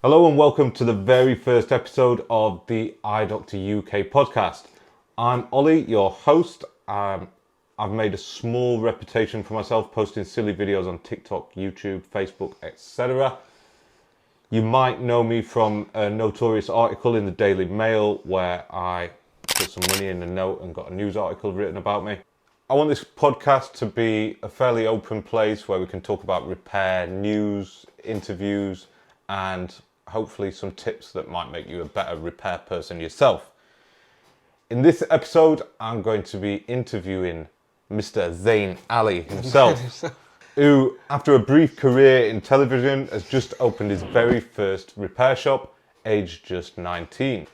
Hello and welcome to the very first episode of the iDoctor UK podcast. I'm Ollie, your host. I've made a small reputation for myself posting silly videos on TikTok, YouTube, Facebook, etc. You might know me from a notorious article in the Daily Mail where I put some money in a note and got a news article written about me. I want this podcast to be a fairly open place where we can talk about repair, news, interviews, and hopefully some tips that might make you a better repair person yourself. In this episode, I'm going to be interviewing Mr. Zain Ali himself, who, after a brief career in television, has just opened his very first repair shop, aged just 19.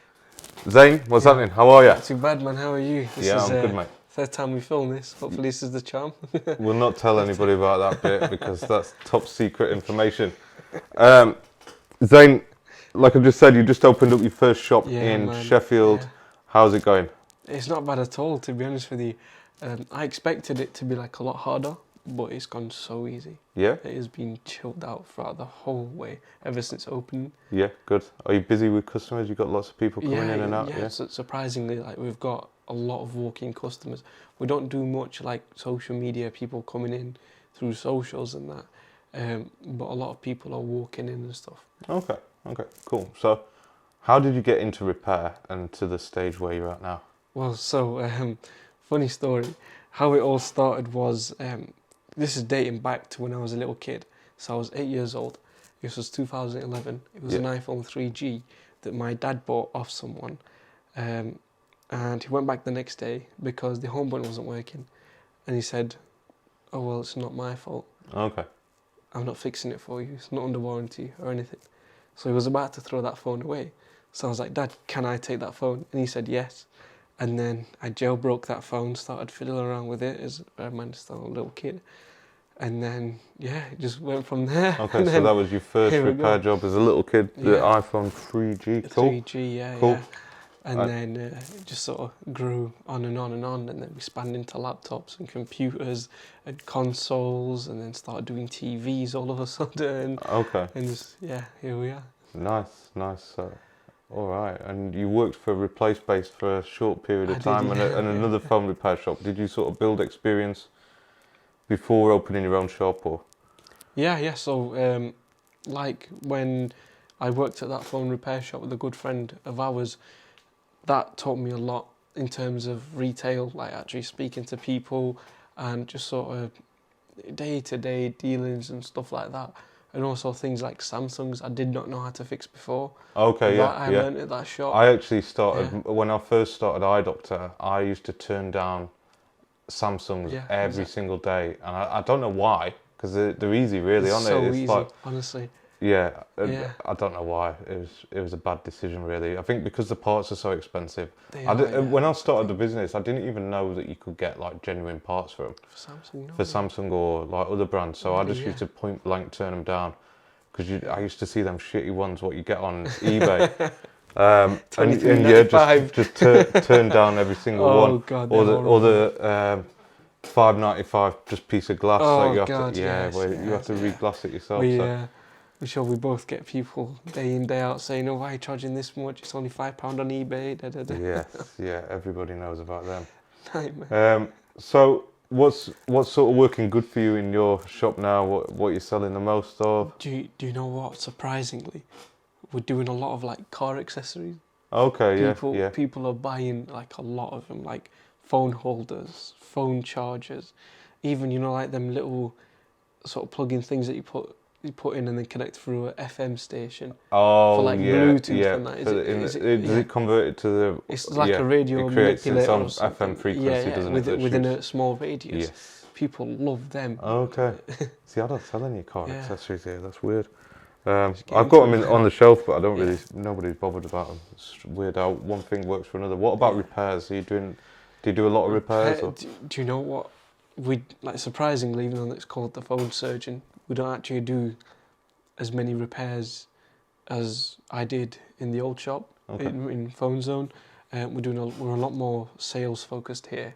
Zain, what's happening? How are you? Not too bad, man. How are you? I'm good, mate. Third time we film this. Hopefully this is the charm. We'll not tell anybody about that bit because that's top secret information. Zain, like I just said, you just opened up your first shop in Sheffield. Yeah. How's it going? It's not bad at all, to be honest with you. I expected it to be like a lot harder, but it's gone so easy. Yeah? It has been chilled out throughout the whole way, ever since opening. Yeah, good. Are you busy with customers? You've got lots of people coming in and out? Yeah, so surprisingly, like we've got a lot of walk-in customers. We don't do much like social media, people coming in through socials and that, but a lot of people are walking in and stuff. Okay, cool. So how did you get into repair and to the stage where you're at now? Well, so funny story. How it all started was, this is dating back to when I was a little kid. So I was 8 years old. This was 2011. It was an iPhone 3G that my dad bought off someone. And he went back the next day because the home button wasn't working. And he said, oh, well, it's not my fault. Okay. I'm not fixing it for you. It's not under warranty or anything. So he was about to throw that phone away. So I was like, Dad, can I take that phone? And he said yes. And then I jailbroke that phone, started fiddling around with it as a man, still a little kid. And then, it just went from there. Okay, so that was your first repair job as a little kid, the iPhone 3G. Cool. 3G, yeah. Cool. Yeah. And then it just sort of grew on and on and on. And then we spanned into laptops and computers and consoles and then started doing TVs all of a sudden. Okay. And just, here we are. Nice. All right. And you worked for Replace Base for a short period of time and another phone repair shop. Did you sort of build experience before opening your own shop or? Yeah. So, like when I worked at that phone repair shop with a good friend of ours, that taught me a lot in terms of retail, like actually speaking to people and just sort of day-to-day dealings and stuff like that. And also things like Samsungs I did not know how to fix before. Okay, I learned at that shop. I actually started, when I first started iDoctor, I used to turn down Samsungs every single day. And I don't know why, because they're easy really, aren't they? It's so easy, honestly. Yeah, I don't know why. It was a bad decision, really. I think because the parts are so expensive. When I started the business, I didn't even know that you could get like genuine parts for them. For Samsung or like other brands. So I just used to point blank turn them down because I used to see them shitty ones what you get on eBay. Just turn down every single one. God, or the $5.95 just piece of glass. Oh, you have God, to, you have to re-glass it yourself. I'm sure we both get people day in, day out saying, oh, why are you charging this much? It's only £5 on eBay. Yeah, everybody knows about them. Nightmare. So what's sort of working good for you in your shop now? What you're selling the most of? Do you know what? Surprisingly, we're doing a lot of like car accessories. Okay, People are buying like a lot of them, like phone holders, phone chargers, even, like them little sort of plug-in things that you put in and then connect through a FM station. Oh, for like Bluetooth and that. Does it convert it to the? It's like a radio manipulator some or something. FM frequency, doesn't it? Within a small radius. Yes. People love them. Okay. See, I don't sell any car accessories here. That's weird. I've got them on the shelf, but I don't really. Nobody's bothered about them. It's weird how one thing works for another. What about repairs? Do you do a lot of repairs? Do you know what? We surprisingly, even though it's called the phone surgeon, we don't actually do as many repairs as I did in the old shop in Phone Zone. We're a lot more sales focused here,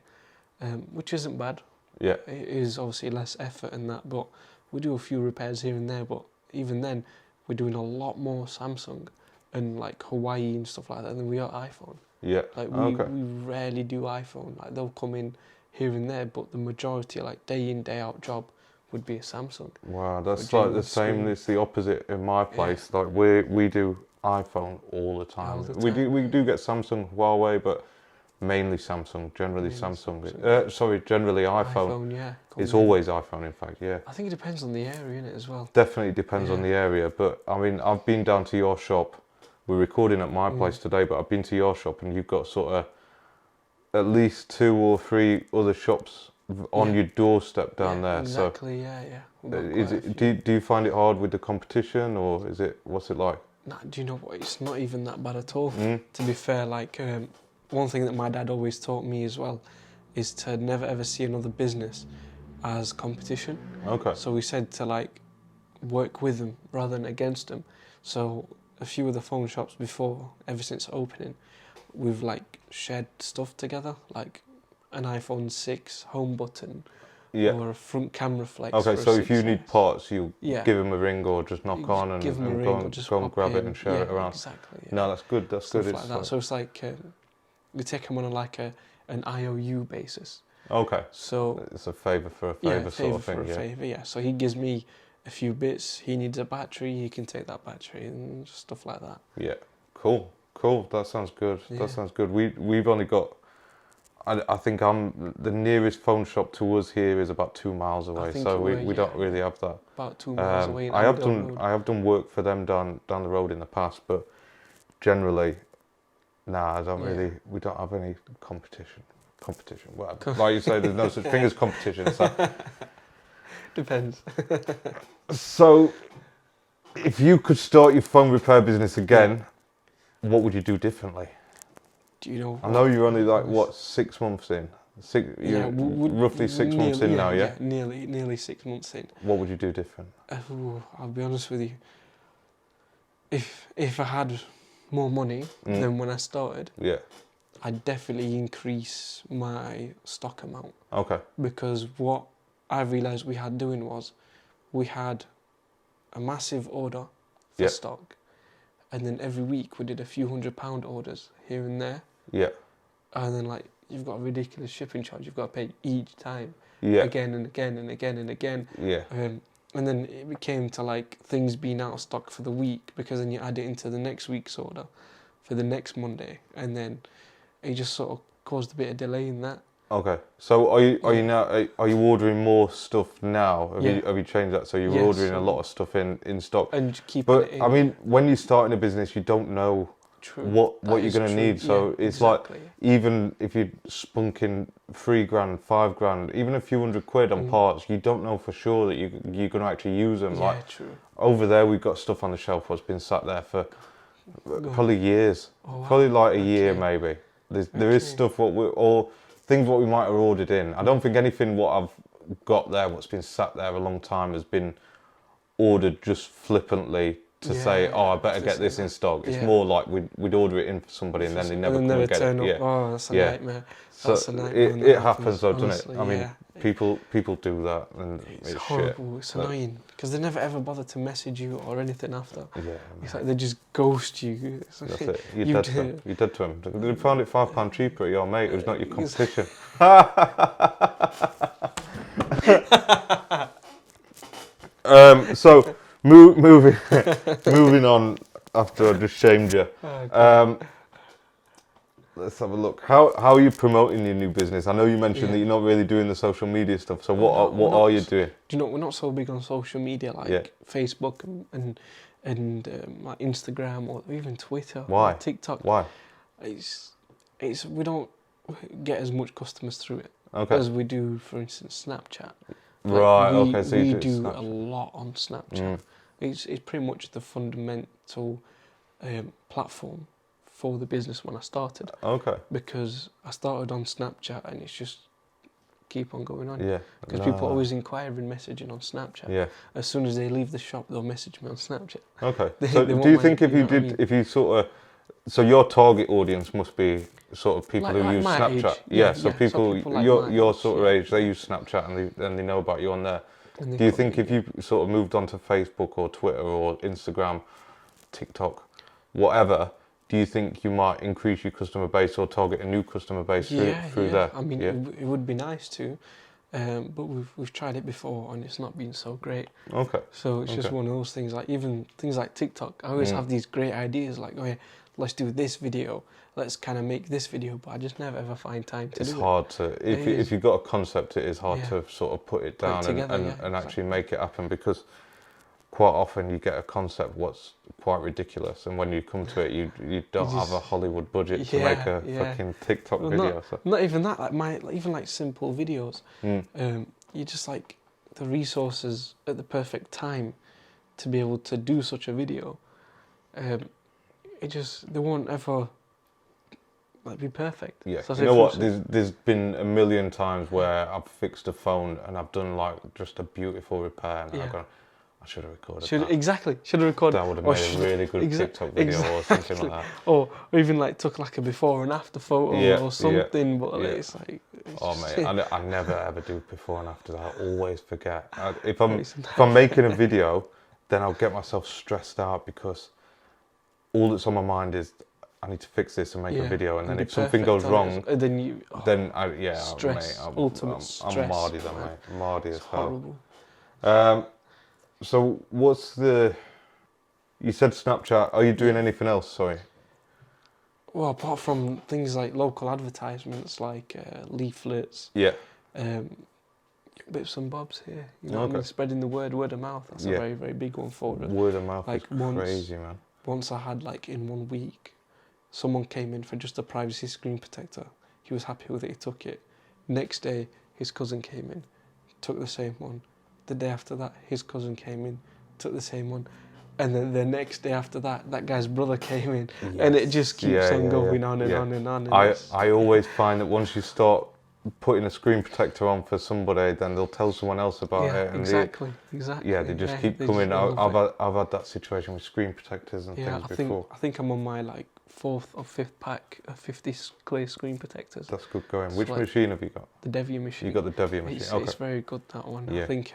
which isn't bad. Yeah, it is obviously less effort in that, but we do a few repairs here and there. But even then, we're doing a lot more Samsung and like Hawaii and stuff like that than we are iPhone. Yeah. Like Okay. we rarely do iPhone. Like they'll come in here and there, but the majority, like day in day out job, would be a Samsung. Wow, that's Or like the genuine same. screen. It's the opposite in my place. Like we do iPhone all the time. All the We time, do get Samsung, Huawei, but mainly Samsung. Generally Mainly Samsung. Samsung. Generally iPhone. Yeah. It's always iPhone, in fact. Yeah. I think it depends on the area, innit, as well. Definitely depends on Yeah. the area, but I mean, I've been down to your shop. We're recording at my place today, but I've been to your shop, and you've got sort of at least 2 or 3 other shops on your doorstep down there. Exactly. Yeah. So, We've got is quite a it? few. Do you find it hard with the competition, or is it? What's it like? Nah, do you know what? It's not even that bad at all. Mm? To be fair, like one thing that my dad always taught me as well is to never ever see another business as competition. Okay. So we said to like work with them rather than against them. So a few of the phone shops before, ever since opening, we've like shared stuff together, like an iPhone 6 home button Yeah. or a front camera flex. Okay, for a so if you 6S. need parts, you Yeah. give them a ring or just knock You on just and, give 'em a and ring go, or and, just go and pop grab it in. and share it Yeah, around. Exactly. Yeah. No, that's good. That's Stuff good. like that. So it's like we take them on like an IOU basis. Okay. So It's a favour for a favour sort of thing. for a Yeah. favour. Yeah. So he gives me a few bits. He needs a battery. He can take that battery and just stuff like that. Yeah. Cool. Cool. That sounds good. Yeah. That sounds good. We've only got. I think the nearest phone shop to us here is about 2 miles away, think so it we, were, we don't really have that. About 2 miles away. In I have Amdale done Road. I have done work for them down the road in the past, but generally, nah, I don't Yeah. really. We don't have any competition. Well, like you say, there's no such thing as competition. So, Depends. so if you could start your phone repair business again, what would you do differently? Do you know? I know you're only like what 6 months in. Roughly 6 months in now, yeah. Nearly 6 months in. What would you do different? I'll be honest with you. If I had more money than when I started, Yeah. I'd definitely increase my stock amount. Okay. Because what I realised we had doing was we had a massive order for Yeah. stock, and then every week we did a few £100 orders here and there, Yeah. and then like you've got a ridiculous shipping charge you've got to pay each time, Yeah. again and again and again and again. Yeah. And then it became to like things being out of stock for the week, because then you add it into the next week's order for the next Monday, and then it just sort of caused a bit of delay in that. Okay. So are you now are you ordering more stuff now? Have you changed that? So you're Yeah, ordering a so- lot of stuff in stock. And keep But it in. I mean, when you're starting a business, you don't know True. what That you're is going to true. need. So Yeah, it's exactly. like even if you're spunking $3,000, $5,000, even a few £100 on parts, you don't know for sure that you're going to actually use them. Yeah, Like true. over there, we've got stuff on the shelf that's been sat there for probably years, Oh, wow. probably like a year Okay. maybe. There is stuff things what we might have ordered in. I don't think anything what I've got there, what's been sat there a long time, has been ordered just flippantly to say, Yeah, oh, I better to get say this in that. stock. It's Yeah. more like we'd order it in for somebody and then they never and come then and get turn it. up. Yeah. Oh, that's a Yeah. nightmare. So That's a nightmare. when that it happens though, doesn't honestly, it? I mean, yeah. people do that and It's it's horrible. shit. It's But- annoying because they never ever bother to message you or anything after. Yeah. It's like they just ghost you. It's like, That's it. You're you dead to do. him. You're dead to him. They found it £5 cheaper at your mate who's not your competition. So moving on after I just shamed you. Let's have a look. How are you promoting your new business? I know you mentioned that you're not really doing the social media stuff. So what are you doing? Do you know, we're not so big on social media like Facebook and like Instagram or even Twitter. Why? Or TikTok. Why? It's we don't get as much customers through it Okay. as we do, for instance, Snapchat. Right. Okay. So we you do Snapchat. a lot on Snapchat. It's pretty much the fundamental platform for the business when I started, Okay. because I started on Snapchat and it's just keep on going on. Yeah. Because people always inquiring, messaging on Snapchat. Yeah. As soon as they leave the shop, they'll message me on Snapchat. Okay. They So want do you my- think if you you know what I did, mean? if you sort of, so your target audience must be sort of people who Like use my Snapchat. age. Yeah. Yeah, So yeah. So people, people like your my age, sort of age, they use Snapchat and they know about you on there. And they Do you put think me- if you sort of moved on to Facebook or Twitter or Instagram, TikTok, whatever, do you think you might increase your customer base or target a new customer base through there? I mean, Yeah. it would be nice to, but we've tried it before and it's not been so great. Okay. So it's just Okay. one of those things. Like even things like TikTok, I always have these great ideas. Like, oh yeah, let's do this video. Let's kind of make this video, but I just never ever find time to It's do it. hard to if you've got a concept, it is hard Yeah. to sort of put it Put it down together, and yeah, actually make it happen, because quite often you get a concept what's quite ridiculous, and when you come to it, you don't have a Hollywood budget to make a fucking TikTok Well, video. not even that. Like even like simple videos. Mm. You just like the resources at the perfect time to be able to do such a video. They won't ever like be perfect. Yeah, So you know what? There's been a million times where I've fixed a phone and I've done like just a beautiful repair, and I've gone, I should have recorded that. Exactly. Should have recorded. That would have made a really good TikTok video or something like that. Or even like took like a before and after photo or something. But it's like. Oh mate, I never ever do before and after that. I always forget. If I'm making a video, then I'll get myself stressed out, because all that's on my mind is I need to fix this and make a video, and then if something goes wrong, then stress, mate, ultimate stress. I'm mardy then, mate. Mardy as hell. Horrible. So what's you said Snapchat, are you doing anything else? Sorry. Well, apart from things like local advertisements, like leaflets, bits and bobs here. You know what I mean? Spreading the word of mouth. That's a very, very big one for us. Word of mouth like is crazy, man. Once I had like in 1 week, someone came in for just a privacy screen protector. He was happy with it. He took it. Next day, his cousin came in, took the same one. The day after that, his cousin came in, took the same one. And then the next day after that, that guy's brother came in, and it just keeps on going on and on and on. And I always find that once you start putting a screen protector on for somebody, then they'll tell someone else about it. And exactly. Yeah, they just keep coming. I've had that situation with screen protectors and things before. I think I'm on my like 4th or 5th pack of 50 clear screen protectors. That's good going. Which machine have you got? The Devia machine. You got the Devia machine. It's very good, that one. Yeah. I think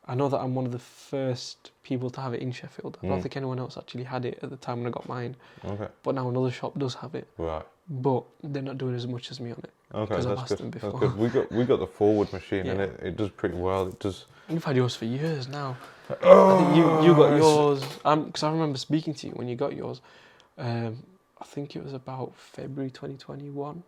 I know that I'm one of the first people to have it in Sheffield. I don't think anyone else actually had it at the time when I got mine. Okay. But now another shop does have it. Right. But they're not doing as much as me on it. Okay, that's good. That's good. We got the forward machine, and it does pretty well. It does. You've had yours for years now. I think you got yours. Because I remember speaking to you when you got yours. I think it was about February 2021.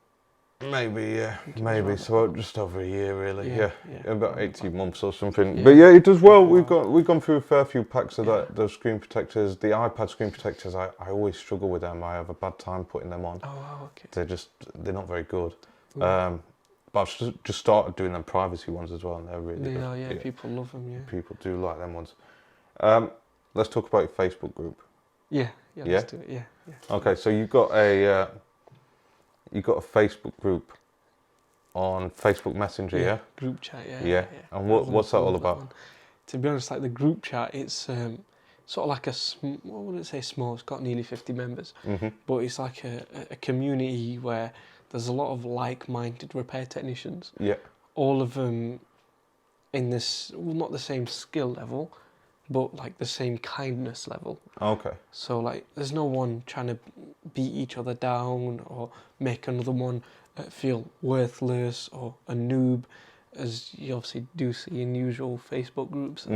Maybe, maybe. So just over a year, really. Yeah. About 18 months or something. Yeah. But yeah, it does well. We've gone through a fair few packs of those screen protectors. The iPad screen protectors, I always struggle with them. I have a bad time putting them on. Oh, wow, okay. They're not very good. But I've just started doing them privacy ones as well, and they're really good. Yeah, people love them. Yeah. People do like them ones. Let's talk about your Facebook group. Yeah, let's do it. Yeah. Okay, so you've got a Facebook group on Facebook Messenger, yeah? Group chat, yeah. And what's that all about? To be honest, like the group chat, it's sort of like what would it say, small? It's got nearly 50 members, but it's like a community where there's a lot of like-minded repair technicians. Yeah. All of them in this, well, not the same skill level, but like the same kindness level. Okay. So like, there's no one trying to beat each other down or make another one feel worthless or a noob, as you obviously do see in usual Facebook groups.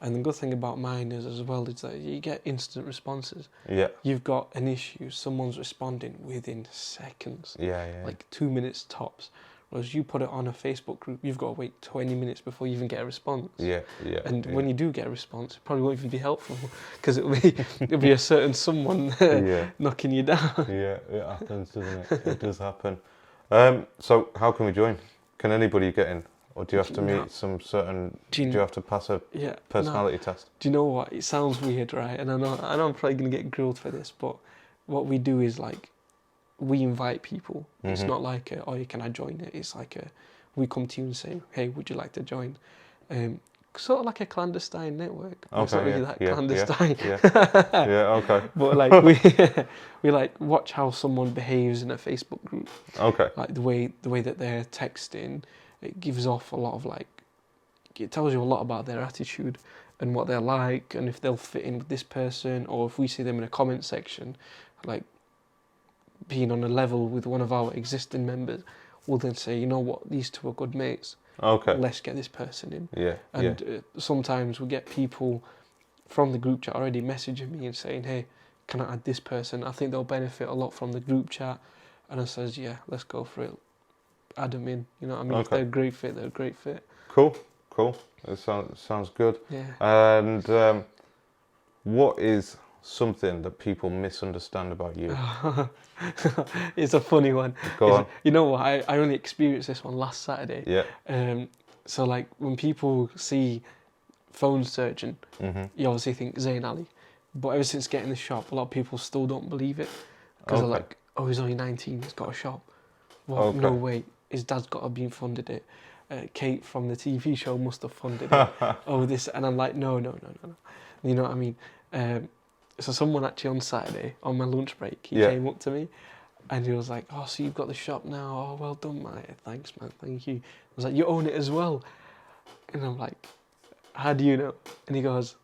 And the good thing about mine is as well is that you get instant responses. Yeah. You've got an issue, someone's responding within seconds. Like 2 minutes tops. Whereas you put it on a Facebook group, you've got to wait 20 minutes before you even get a response. And when you do get a response, it probably won't even be helpful, because it'll be a certain someone knocking you down. Yeah, it happens, doesn't it? It does happen. So how can we join? Can anybody get in? Or do you have to meet some certain... Do you have to pass a personality test? Do you know what? It sounds weird, right? And I know I'm probably going to get grilled for this, but what we do is like, we invite people. It's not like, can I join it? It's like, we come to you and say, hey, would you like to join? Sort of like a clandestine network. It's not really that clandestine. Okay. But like, we like watch how someone behaves in a Facebook group. Okay. Like the way that they're texting, it gives off a lot of like it tells you a lot about their attitude and what they're like, and if they'll fit in with this person, or if we see them in a comment section, like being on a level with one of our existing members, we'll then say, you know what, these two are good mates. Okay. Let's get this person in. Yeah. And sometimes we get people from the group chat already messaging me and saying, hey, can I add this person? I think they'll benefit a lot from the group chat. And I says, yeah, let's go for it. Add them in. You know what I mean? Okay. If they're a great fit, they're a great fit. Cool. It sounds good. Yeah. And what is something that people misunderstand about you? It's a funny one. Go on. You know what? I only experienced this one last Saturday. Yeah. So like when people see phone surgeon, Mm-hmm. you obviously think Zain Ali. But ever since getting the shop, a lot of people still don't believe it. Because they're like, oh, he's only 19, he's got a shop. Well, no way, his dad's got to be funded it. Kate from the TV show must have funded it. Oh, this, and I'm like, no. You know what I mean? So someone actually on Saturday, on my lunch break, he came up to me and he was like, oh, so you've got the shop now? Oh, well done, mate. Thanks, man, thank you. I was like, you own it as well? And I'm like, how do you know? And he goes,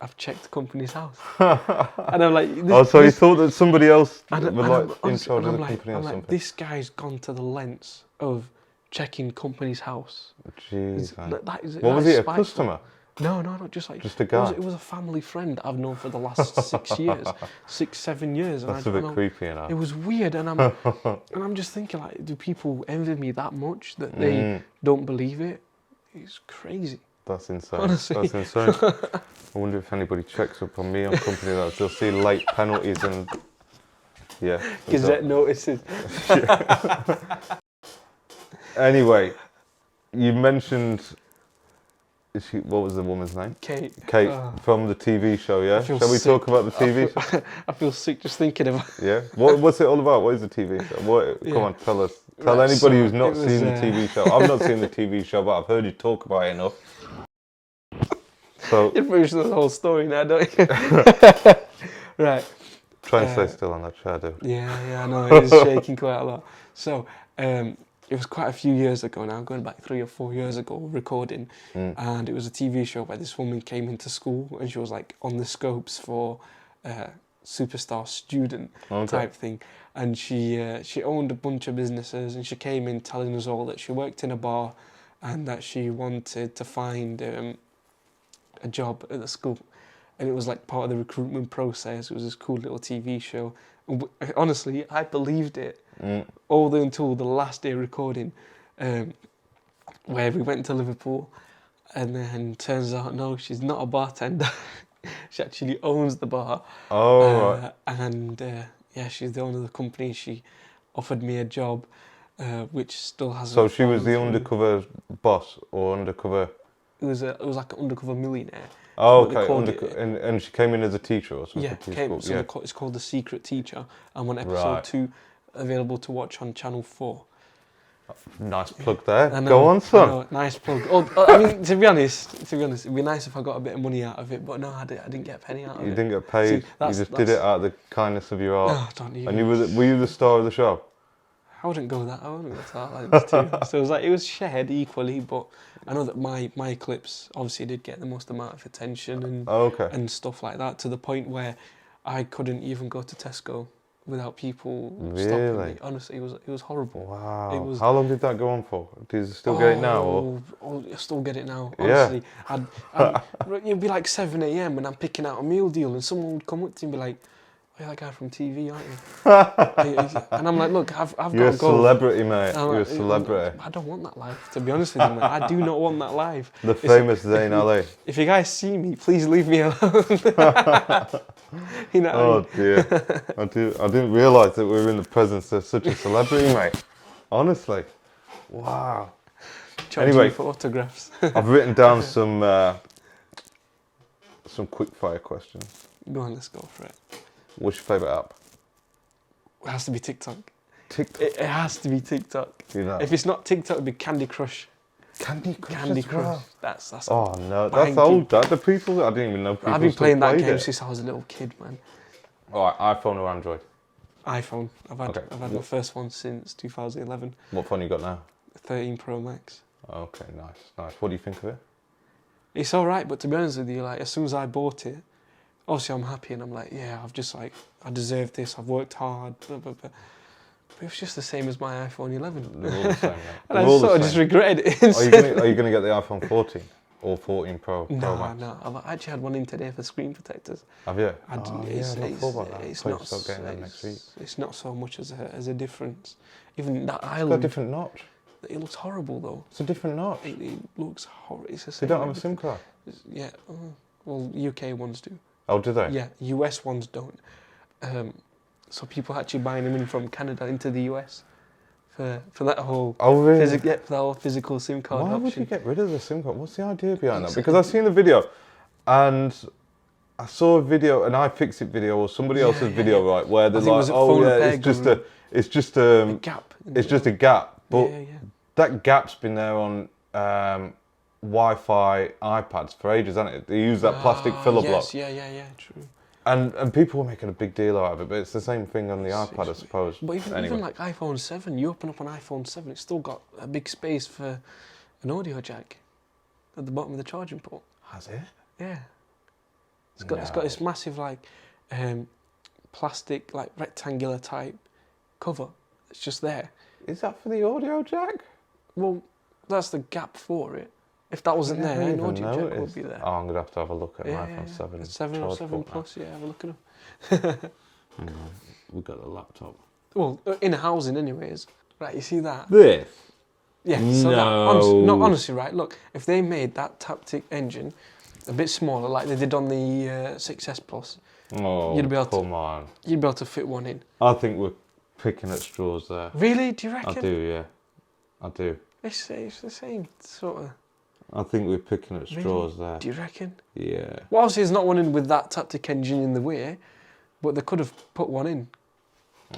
I've checked the company's house. And I'm like... so he thought that somebody else was like in honestly, charge of the like, company or I'm something? like, this guy's gone to the lengths of checking company's house. Jeez, man. What was he, a customer? No, just a guy? It was a family friend I've known for the last 6 years, 6-7 years. And That's a bit creepy, you know. It was weird, and I'm just thinking, like, do people envy me that much that they don't believe it? It's crazy. That's insane. Honestly. That's insane. I wonder if anybody checks up on me on company that they'll see late penalties and Gazette notices. Anyway, you mentioned what was the woman's name? Kate. From the TV show, yeah? Shall we talk about the TV show? I feel sick just thinking about it. Yeah? What's it all about? What is the TV show? Come on, tell us. Tell anybody who's not seen the TV show. I've not seen the TV show, but I've heard you talk about it enough. So you're pretty sure the whole story now, don't you? Right. Try and stay still on that chair, dude. Yeah, I know, it is shaking quite a lot. So, it was quite a few years ago now, going back 3 or 4 years ago, recording, and it was a TV show where this woman came into school and she was like on the scopes for superstar student type thing, and she owned a bunch of businesses, and she came in telling us all that she worked in a bar and that she wanted to find a job at the school, and it was like part of the recruitment process. It was this cool little TV show. Honestly, I believed it all the way until the last day of recording, where we went to Liverpool, and then turns out, no, she's not a bartender. She actually owns the bar. Right. And she's the owner of the company. She offered me a job, which still hasn't. So she was the undercover boss or undercover? It was like an undercover millionaire. Oh, okay. And she came in as a teacher or something? Yeah, it's called The Secret Teacher. I'm on episode 2, available to watch on Channel 4. Nice plug there. Go on, son. Nice plug. I mean, to be honest, it'd be nice if I got a bit of money out of it, but no, I didn't get a penny out of it. You didn't get paid. You just did it out of the kindness of your heart. No, don't even. And were you the star of the show? I wouldn't go to that length too. So it was shared equally, but I know that my clips obviously did get the most amount of attention and stuff like that, to the point where I couldn't even go to Tesco without people stopping me. Honestly, it was horrible. Wow. How long did that go on for? Do you still get it now? Or? I still get it now. Honestly, it'd be like 7 a.m. when I'm picking out a meal deal, and someone would come up to me and be like, "Oh, you're that guy from TV, aren't you?" And I'm like, "Look, I've got to go." You're a celebrity, mate. You're a celebrity. I don't want that life, to be honest with you, mate. I do not want that life. The famous Zain Ali. If you guys see me, please leave me alone. You know. Oh dear. I didn't realise that we were in the presence of such a celebrity, mate. Honestly. Wow. Anyway, for autographs. I've written down some quick fire questions. Go on, let's go for it. What's your favourite app? It has to be TikTok. TikTok? It has to be TikTok. Do that. If it's not TikTok, it'd be Candy Crush. Candy Crush. Candy Crush. Well. That's. Oh no, that's old. The people. I didn't even know people. I've been playing that game it. since I was a little kid, man. All right, iPhone or Android? iPhone. I've had my first one since 2011. What phone you got now? 13 Pro Max. Okay, nice. What do you think of it? It's all right, but to be honest with you, like as soon as I bought it, obviously I'm happy and I'm like, yeah, I've just like I deserve this. I've worked hard. Blah, blah, blah. But it was just the same as my iPhone 11. They're all the same, mate. And I sort of just regretted it. Are you gonna get the iPhone 14 or 14 Pro Max? No. I've actually had one in today for screen protectors. Have you? I didn't, I've not thought about that. it's I'll not start getting them next week. It's not so much as a difference. Even that It's got a island, different notch. it looks horrible though. It's a different notch. It looks horrible. It's the They same. don't have a SIM card. Yeah. Well, UK ones do. Oh, do they? Yeah. US ones don't. So people actually buying them in from Canada into the US for that whole Oh, really? for that whole physical SIM card Why option. would you get rid of the SIM card? What's the idea behind that? Because I've seen the video, and I saw a video, an iFixit video or somebody else's video, right, where they're like, "Oh yeah, it's just a gap. it's just a gap." But Yeah. that gap's been there on Wi-Fi iPads for ages, hasn't it? They use that plastic filler block. Yeah, true. And people were making a big deal out of it, but it's the same thing on the iPad, I suppose. But even like iPhone 7, you open up an iPhone 7, it's still got a big space for an audio jack at the bottom of the charging port. Has it? Yeah. It's got this massive like plastic like rectangular type cover. It's just there. Is that for the audio jack? Well, that's the gap for it. If that wasn't there, an audio jack would be there. Oh, I'm going to have a look at an iPhone 7. 7 or 7 Plus, yeah, have a look at them. Hang on, we've got the laptop. Well, in housing anyways. Right, you see that? This? Yeah, so honestly, right, look, if they made that Taptic engine a bit smaller, like they did on the 6S Plus, you'd be able to fit one in. I think we're picking at straws there. Really? Do you reckon? I do, yeah. I do. It's the same sort of... I think we're picking at straws there. Do you reckon? Yeah. Well, obviously there's not one in with that Taptic engine in the way, but they could have put one in.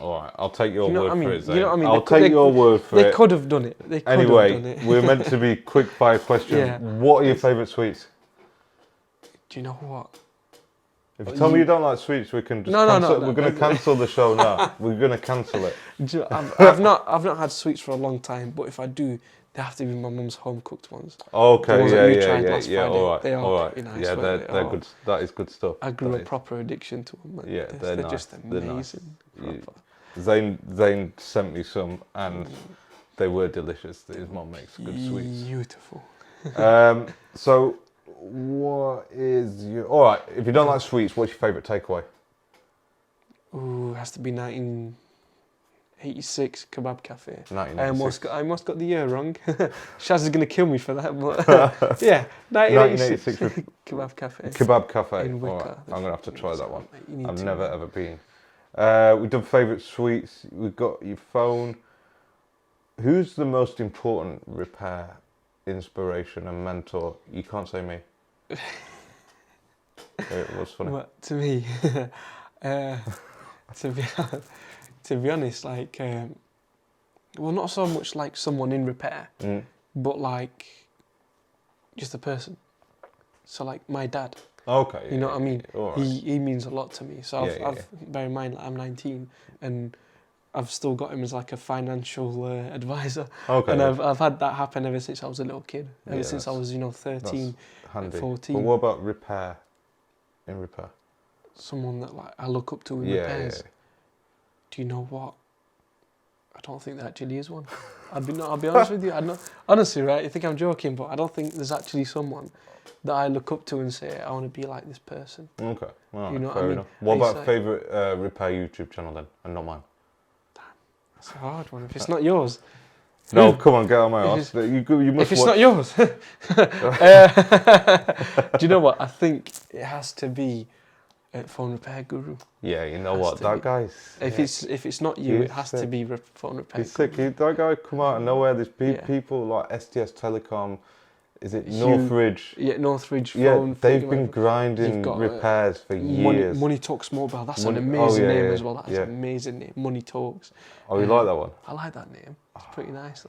All right, I'll take your word for it, Zain. You know what I mean? I'll take your word for it. They could have done it. Anyway, we're meant to be quick fire questions. Yeah. What are your favourite sweets? Do you know what? If you tell me you don't like sweets, we can just cancel. We're going to cancel the show now. We're going to cancel it. Do you know, I've not had sweets for a long time, but if I do, they have to be my mum's home cooked ones. Okay, yeah. All right, They are all right. pretty nice. Yeah, they're good. That is good stuff. I grew a proper addiction to them. Yeah, they're nice. Just amazing. Zain sent me some, and they were delicious. His mum makes good sweets. Beautiful. So, what is your... All right, if you don't like sweets, what's your favourite takeaway? Ooh, it has to be 1986 Kebab Cafe. 1986. I almost got the year wrong. Shaz is going to kill me for that, but yeah, 1986 Kebab Cafe. Kebab Cafe. In Wicker. All right, I'm going to have to try that one. I've never ever been. We've done favourite sweets. We've got your phone. Who's the most important repair, inspiration and mentor? You can't say me. It was funny. Well, to me, to be honest, like, well, not so much like someone in repair, but like just a person. So like my dad. Okay. You know what I mean? Right. He means a lot to me. So I've bear in mind, like, I'm 19 and I've still got him as like a financial advisor. Okay. And I've had that happen ever since I was a little kid. Ever since I was 13, handy. 14. But what about repair? In repair. Someone that like I look up to in repairs. Yeah. Do you know what? I don't think there actually is one. I'll be honest with you. Honestly, right? You think I'm joking, but I don't think there's actually someone that I look up to and say I want to be like this person. Okay, well, you know fair enough. What about favourite repair YouTube channel then, and not mine? Damn, that's a hard one. If it's not yours. No, come on, get on my ass. You must. If it's not yours. Do you know what? I think it has to be Phone Repair Guru. Yeah, you know what? That guy's sick. If it's not you, it has to be Phone Repair He's sick. That guy come out of nowhere. There's people like STS Telecom. Is it Northridge? Yeah, Northridge Phone. Yeah, they've been grinding repairs for years. Money Talks Mobile. That's an amazing name as well. That's an amazing name. Money Talks. Oh, you like that one? I like that name. It's pretty nice.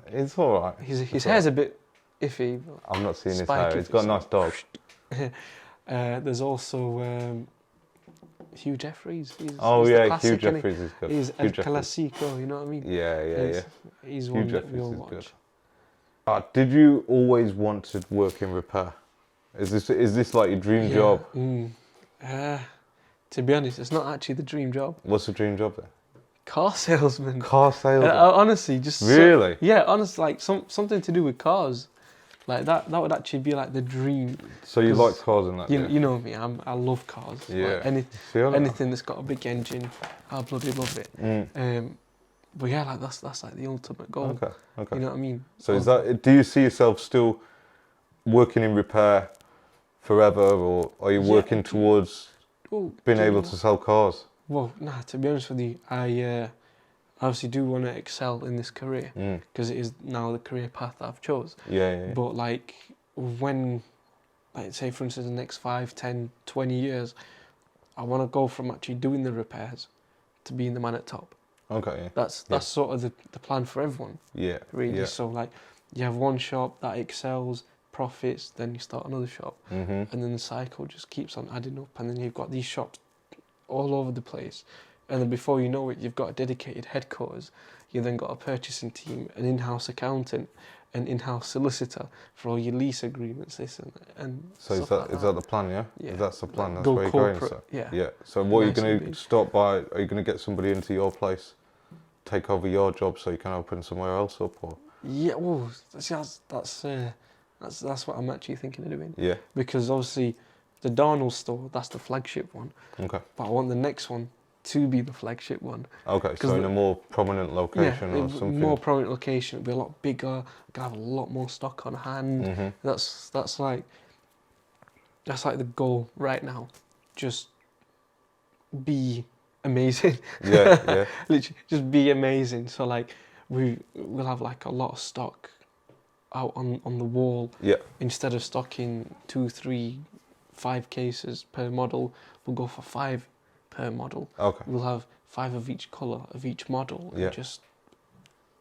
It's all right. His hair's a bit iffy. I'm not seeing his hair. He's got a nice dog. There's also Hugh Jeffries. Hugh Jeffries is good. He's El Clasico, you know what I mean? Yeah. He's one that we all watch. Did you always want to work in repair? Is this like your dream job? To be honest, it's not actually the dream job. What's the dream job then? Car salesman. Car salesman. Honestly, just really? Yeah, honestly, like something to do with cars, like that. That would actually be like the dream. So you like cars and that? You know me. I love cars. Yeah. Like anything that's got a big engine, I bloody love it. But yeah, like that's like the ultimate goal. Okay. You know what I mean? So is that? Do you see yourself still working in repair forever, or are you working towards being able to sell cars? Well, nah. To be honest with you, I obviously do want to excel in this career because it is now the career path that I've chose. Yeah. But like when, like say for instance, the next 5, 10, 20 years, I want to go from actually doing the repairs to being the man at top. Okay. Yeah. That's sort of the plan for everyone. Yeah. Really. Yeah. So like, you have one shop that excels, profits, then you start another shop, and then the cycle just keeps on adding up, and then you've got these shops all over the place, and then before you know it, you've got a dedicated headquarters. You then got a purchasing team, an in-house accountant, an in-house solicitor for all your lease agreements, this and so is that the plan? Yeah. Yeah. If that's the plan. That's Go where you're corporate, going. So. Yeah. So what Nice are you going to stop by? Are you going to get somebody into your place, take over your job, so you can open somewhere else up, or? Yeah. Well, that's what I'm actually thinking of doing. Yeah. Because obviously, the Darnell store, that's the flagship one. Okay. But I want the next one to be the flagship one. Okay, so in a more prominent location or something. More prominent location, it'll be a lot bigger. I can have a lot more stock on hand. That's like the goal right now. Just be amazing. Yeah. Literally, just be amazing. So like, we'll have like a lot of stock out on the wall. Yeah. Instead of stocking 2, 3, 5 cases per model, we'll go for 5 per model. Okay. We'll have 5 of each colour of each model. Yeah. And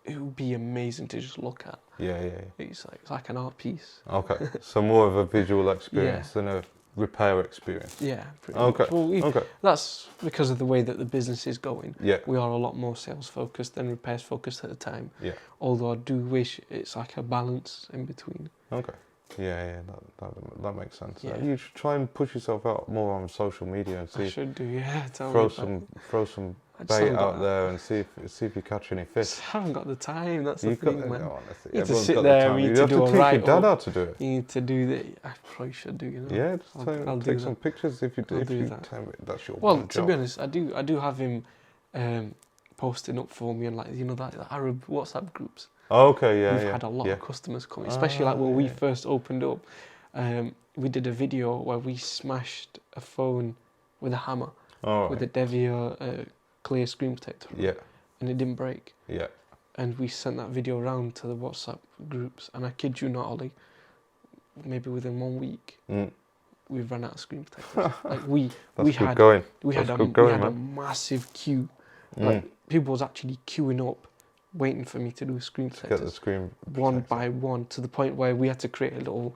it would be amazing to just look at. Yeah. It's like an art piece. Okay. So more of a visual experience than a repair experience. Yeah. Okay. Well, that's because of the way that the business is going. Yeah. We are a lot more sales focused than repairs focused at the time. Yeah. Although I do wish it's like a balance in between. Okay. Yeah, that makes sense. Yeah. You should try and push yourself out more on social media and see. I should do, yeah. Throw some bait out there and see if you catch any fish. I haven't got the time. That's the You've thing, got, man. no, honestly, You need to everyone's sit got there the and time. you You need have to to do a teach your write-up. dad how to do it. You need to do that. I probably should do, you know. Yeah, just I'll take do some that. pictures if you I'll do tell that. me that's your Well, one to job. be honest, I do have him posting up for me on like the Arab WhatsApp groups. Okay, yeah, We've had a lot of customers come, especially like when we first opened up. We did a video where we smashed a phone with a hammer with a Devia clear screen protector. Yeah. And it didn't break. Yeah. And we sent that video around to the WhatsApp groups, and I kid you not, Ollie, maybe within 1 week, we've run out of screen protectors. Like we had a massive queue. Like people was actually queuing up, waiting for me to do screen protectors. Get the screen one by one, to the point where we had to create a little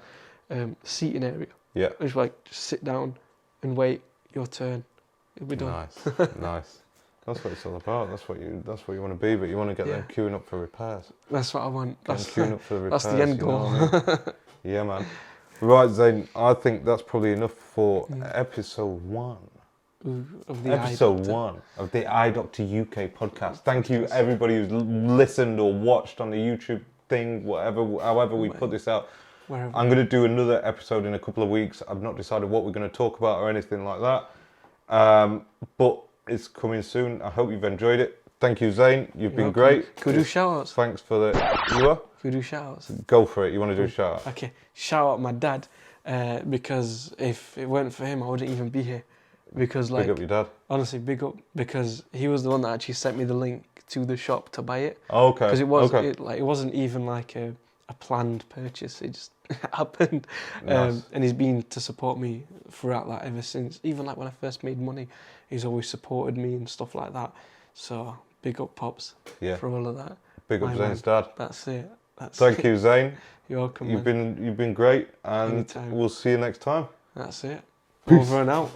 seating area. Yeah. It was like, just sit down and wait your turn. It'll be done. Nice. That's what it's all about. That's what you want to be, but you want to get them queuing up for repairs. That's what I want. That's queuing up for the repairs. That's the end goal. You know what I mean? Yeah, man. Right, Zain. I think that's probably enough for episode 1. Of the episode 1 of the iDoctor UK podcast. Thank you, everybody who's listened or watched on the YouTube thing, however we put this out. Wherever. I'm going to do another episode in a couple of weeks. I've not decided what we're going to talk about or anything like that. But it's coming soon. I hope you've enjoyed it. Thank you, Zain. You've been great. Could we do shout-outs? Thanks for the... You are? Could we do shout-outs? Go for it. You want to do a shout-out? Okay. Shout out my dad, because if it weren't for him, I wouldn't even be here. Because like... Big up your dad. Honestly, big up. Because he was the one that actually sent me the link to the shop to buy it. Oh, okay. Because it wasn't even like a planned purchase. It just happened. Nice. And he's been to support me throughout that ever since. Even like when I first made money, he's always supported me and stuff like that. So big up Pops for all of that. Big up Zain's dad. That's it. Thank you, Zain. You're welcome. You've been great, and Anytime. we'll see you next time. That's it. Peace. Over and out.